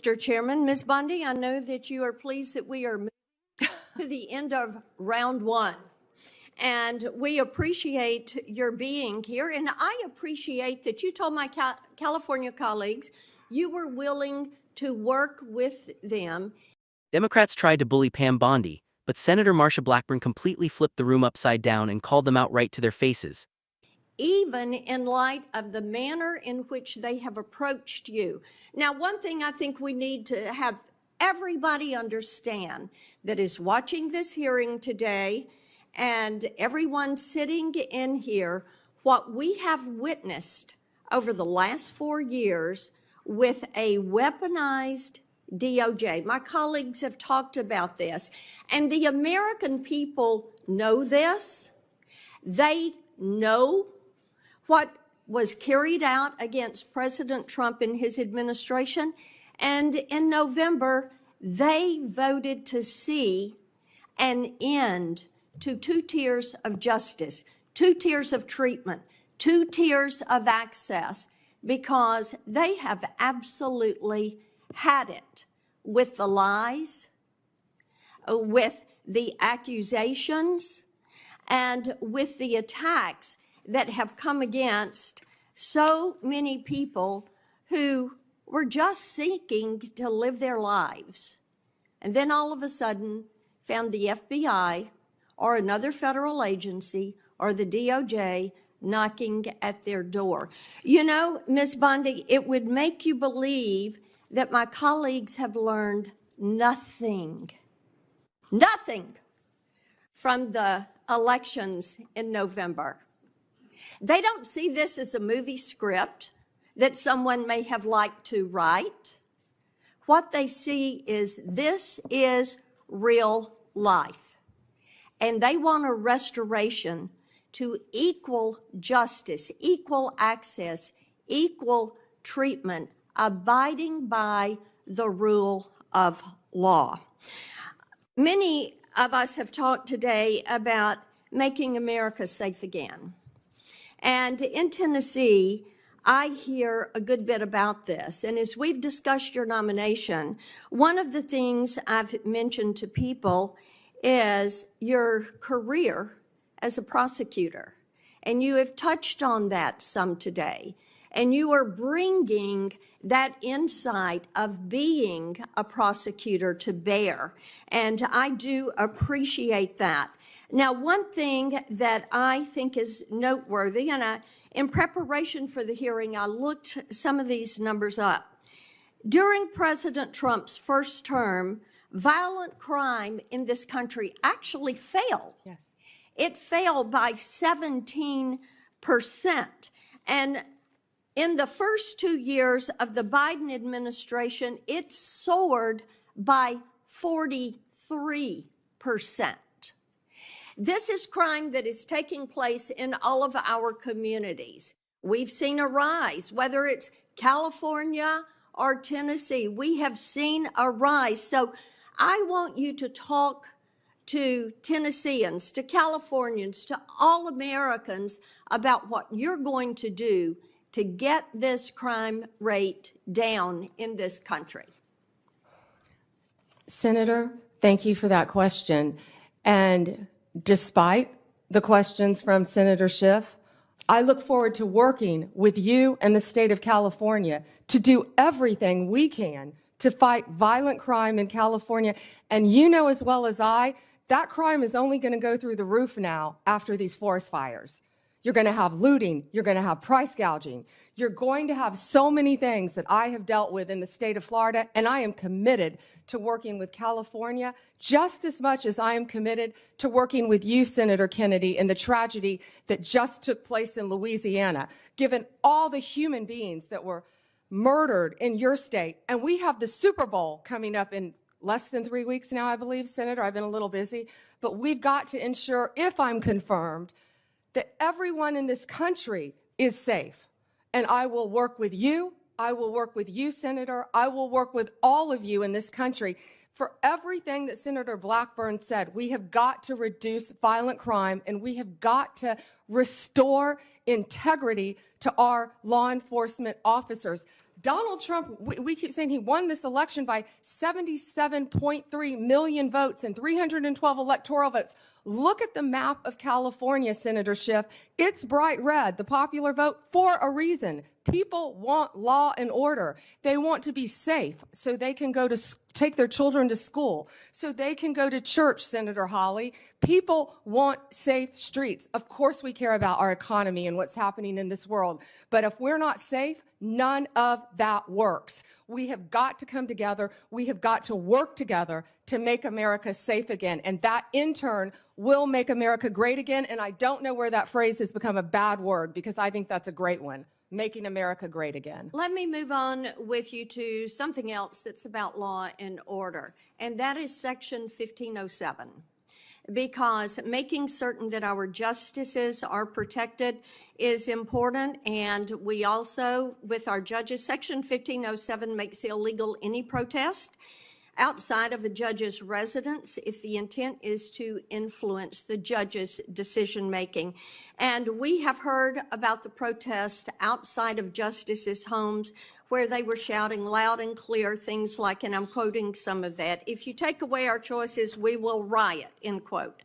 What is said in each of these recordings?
Mr. Chairman, Ms. Bundy, I know that you are pleased that we are moving to the end of round one. And we appreciate your being here. And I appreciate that you told my California colleagues you were willing to work with them. Democrats tried to bully Pam Bondi, but Senator Marsha Blackburn completely flipped the room upside down and called them out right to their faces. Even in light of the manner in which they have approached you. Now, one thing I think we need to have everybody understand that is watching this hearing today and everyone sitting in here, what we have witnessed over the last 4 years with a weaponized DOJ. My colleagues have talked about this, and the American people know this. They know what was carried out against President Trump and his administration. And in November, they voted to see an end to 2 tiers of justice, 2 tiers of treatment, 2 tiers of access, because they have absolutely had it with the lies, with the accusations, and with the attacks that have come against so many people who were just seeking to live their lives, and then all of a sudden found the FBI or another federal agency or the DOJ knocking at their door. You know, Ms. Bondi, it would make you believe that my colleagues have learned nothing from the elections in November. They don't see this as a movie script that someone may have liked to write. What they see is this is real life. And they want a restoration to equal justice, equal access, equal treatment, abiding by the rule of law. Many of us have talked today about making America safe again. And in Tennessee, I hear a good bit about this. And as we've discussed your nomination, one of the things I've mentioned to people is your career as a prosecutor. And you have touched on that some today. And you are bringing that insight of being a prosecutor to bear. And I do appreciate that. Now, one thing that I think is noteworthy, and in preparation for the hearing, I looked some of these numbers up. During President Trump's first term, violent crime in this country actually fell. Yes. It fell by 17%. And in the first 2 years of the Biden administration, it soared by 43%. This is crime that is taking place in all of our communities. We've seen a rise, whether it's California or Tennessee, we have seen a rise. So I want you to talk to Tennesseans, to Californians, to all Americans about what you're going to do to get this crime rate down in this country. Senator, thank you for that question. And despite the questions from Senator Schiff, I look forward to working with you and the state of California to do everything we can to fight violent crime in California. And you know as well as I, that crime is only going to go through the roof now after these forest fires. You're going to have looting. You're going to have price gouging. You're going to have so many things that I have dealt with in the state of Florida, and I am committed to working with California just as much as I am committed to working with you, Senator Kennedy, in the tragedy that just took place in Louisiana, given all the human beings that were murdered in your state. And we have the Super Bowl coming up in less than 3 weeks now, I believe, Senator. I've been a little busy. But we've got to ensure, if I'm confirmed, that everyone in this country is safe. And I will work with you. I will work with you, Senator. I will work with all of you in this country. For everything that Senator Blackburn said, we have got to reduce violent crime, and we have got to restore integrity to our law enforcement officers. Donald Trump, we keep saying he won this election by 77.3 million votes and 312 electoral votes. Look at the map of California, Senator Schiff. It's bright red, the popular vote, for a reason. People want law and order. They want to be safe so they can go to take their children to school, so they can go to church, Senator Hawley. People want safe streets. Of course we care about our economy and what's happening in this world, but if we're not safe, none of that works. We have got to come together. We have got to work together to make America safe again. And that, in turn, will make America great again. And I don't know where that phrase has become a bad word, because I think that's a great one, making America great again. Let me move on with you to something else that's about law and order, and that is Section 1507. Because making certain that our justices are protected is important, and we also, with our judges, Section 1507 makes illegal any protest outside of a judge's residence if the intent is to influence the judge's decision-making. And we have heard about the protest outside of justices' homes where they were shouting loud and clear things like, and I'm quoting some of that, "If you take away our choices, we will riot," end quote.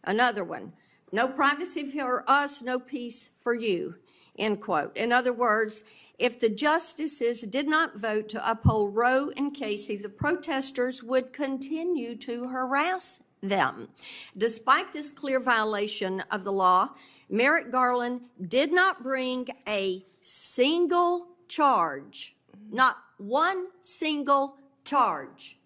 Another one, "No privacy for us, no peace for you," end quote. In other words, if the justices did not vote to uphold Roe and Casey, the protesters would continue to harass them. Despite this clear violation of the law, Merrick Garland did not bring a single charge, not one single charge,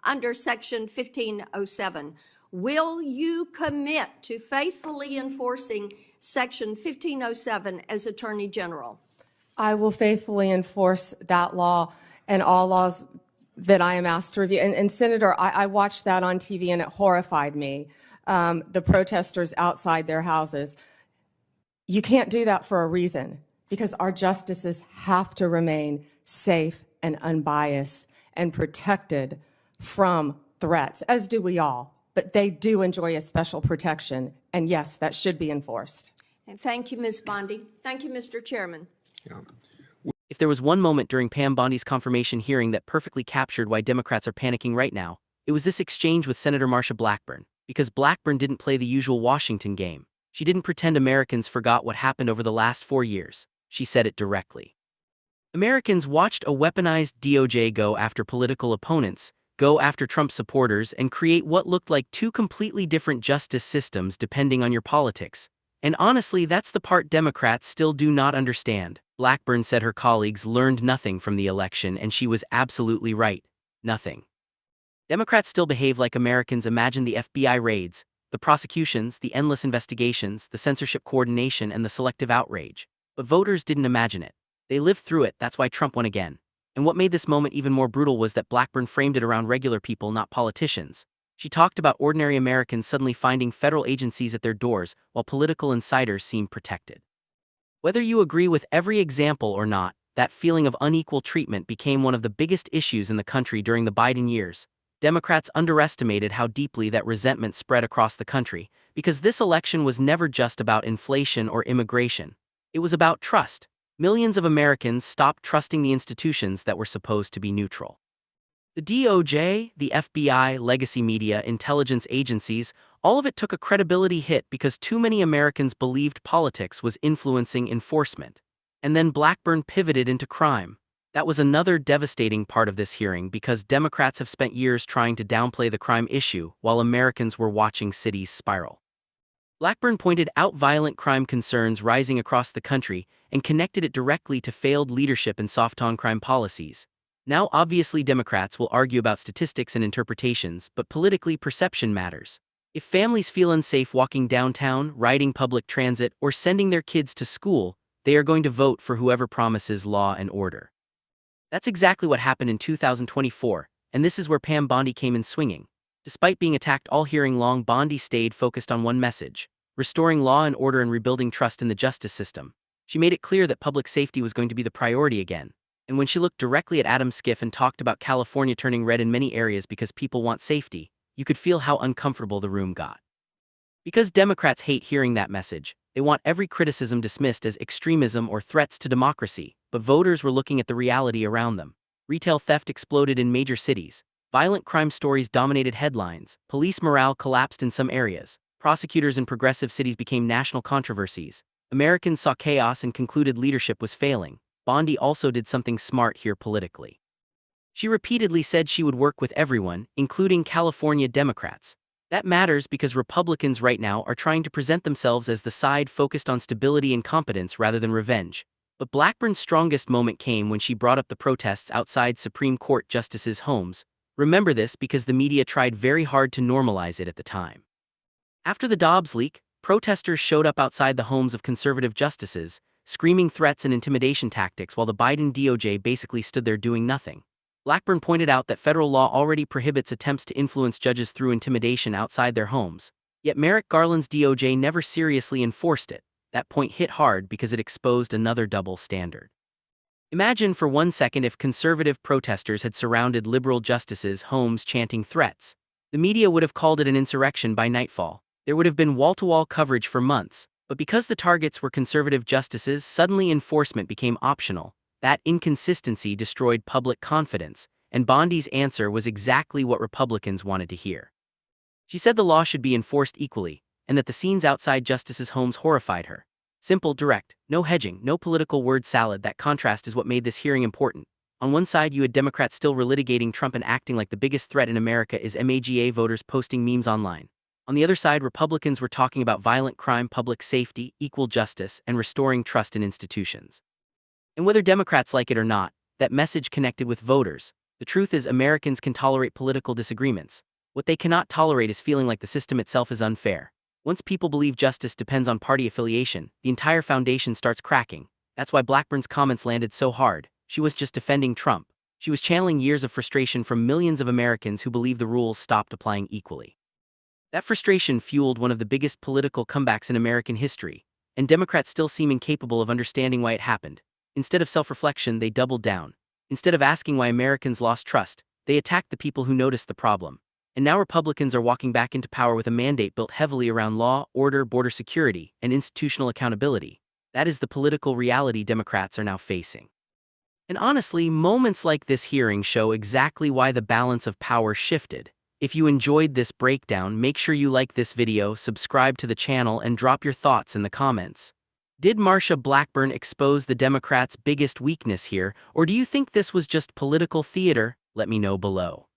under Section 1507. Will you commit to faithfully enforcing Section 1507 as Attorney General? I will faithfully enforce that law and all laws that I am asked to review. And Senator, I watched that on TV and it horrified me, the protesters outside their houses. You can't do that for a reason, because our justices have to remain safe and unbiased and protected from threats, as do we all. But they do enjoy a special protection, and yes, that should be enforced. And thank you, Ms. Bondi. Thank you, Mr. Chairman. Yeah. If there was one moment during Pam Bondi's confirmation hearing that perfectly captured why Democrats are panicking right now, it was this exchange with Senator Marsha Blackburn, because Blackburn didn't play the usual Washington game. She didn't pretend Americans forgot what happened over the last 4 years. She said it directly. Americans watched a weaponized DOJ go after political opponents, go after Trump supporters, and create what looked like two completely different justice systems depending on your politics. And honestly, that's the part Democrats still do not understand. Blackburn said her colleagues learned nothing from the election, and she was absolutely right. Nothing. Democrats still behave like Americans imagine the FBI raids, the prosecutions, the endless investigations, the censorship coordination, and the selective outrage. But voters didn't imagine it. They lived through it. That's why Trump won again. And what made this moment even more brutal was that Blackburn framed it around regular people, not politicians. She talked about ordinary Americans suddenly finding federal agencies at their doors while political insiders seemed protected. Whether you agree with every example or not, that feeling of unequal treatment became one of the biggest issues in the country during the Biden years. Democrats underestimated how deeply that resentment spread across the country, because this election was never just about inflation or immigration. It was about trust. Millions of Americans stopped trusting the institutions that were supposed to be neutral. The DOJ, the FBI, legacy media, intelligence agencies, all of it took a credibility hit because too many Americans believed politics was influencing enforcement. And then Blackburn pivoted into crime. That was another devastating part of this hearing, because Democrats have spent years trying to downplay the crime issue while Americans were watching cities spiral. Blackburn pointed out violent crime concerns rising across the country and connected it directly to failed leadership and soft-on-crime policies. Now, obviously, Democrats will argue about statistics and interpretations, but politically, perception matters. If families feel unsafe walking downtown, riding public transit, or sending their kids to school, they are going to vote for whoever promises law and order. That's exactly what happened in 2024, and this is where Pam Bondi came in swinging. Despite being attacked all hearing long, Bondi stayed focused on one message: restoring law and order and rebuilding trust in the justice system. She made it clear that public safety was going to be the priority again. And when she looked directly at Schiff and talked about California turning red in many areas because people want safety, you could feel how uncomfortable the room got. Because Democrats hate hearing that message, they want every criticism dismissed as extremism or threats to democracy. but voters were looking at the reality around them. Retail theft exploded in major cities. Violent crime stories dominated headlines. Police morale collapsed in some areas. Prosecutors in progressive cities became national controversies. Americans saw chaos and concluded leadership was failing. Bondi also did something smart here politically. She repeatedly said she would work with everyone, including California Democrats. That matters because Republicans right now are trying to present themselves as the side focused on stability and competence rather than revenge. But Blackburn's strongest moment came when she brought up the protests outside Supreme Court justices' homes. Remember this because the media tried very hard to normalize it at the time. After the Dobbs leak, protesters showed up outside the homes of conservative justices, screaming threats and intimidation tactics while the Biden DOJ basically stood there doing nothing. Blackburn pointed out that federal law already prohibits attempts to influence judges through intimidation outside their homes, yet Merrick Garland's DOJ never seriously enforced it. That point hit hard because it exposed another double standard. Imagine for 1 second if conservative protesters had surrounded liberal justices' homes chanting threats. The media would have called it an insurrection by nightfall. There would have been wall-to-wall coverage for months, but because the targets were conservative justices, suddenly enforcement became optional. That inconsistency destroyed public confidence, and Bondi's answer was exactly what Republicans wanted to hear. She said the law should be enforced equally, and that the scenes outside justices' homes horrified her. Simple, direct, no hedging, no political word salad. That contrast is what made this hearing important. On one side, you had Democrats still relitigating Trump and acting like the biggest threat in America is MAGA voters posting memes online. On the other side, Republicans were talking about violent crime, public safety, equal justice, and restoring trust in institutions. And whether Democrats like it or not, that message connected with voters. The truth is, Americans can tolerate political disagreements. What they cannot tolerate is feeling like the system itself is unfair. Once people believe justice depends on party affiliation, the entire foundation starts cracking. That's why Blackburn's comments landed so hard. She was just defending Trump. She was channeling years of frustration from millions of Americans who believe the rules stopped applying equally. That frustration fueled one of the biggest political comebacks in American history, and Democrats still seem incapable of understanding why it happened. Instead of self-reflection, they doubled down. Instead of asking why Americans lost trust, they attacked the people who noticed the problem. And now Republicans are walking back into power with a mandate built heavily around law, order, border security, and institutional accountability. That is the political reality Democrats are now facing. And honestly, moments like this hearing show exactly why the balance of power shifted. If you enjoyed this breakdown, make sure you like this video, subscribe to the channel, and drop your thoughts in the comments. Did Marsha Blackburn expose the Democrats' biggest weakness here, or do you think this was just political theater? Let me know below.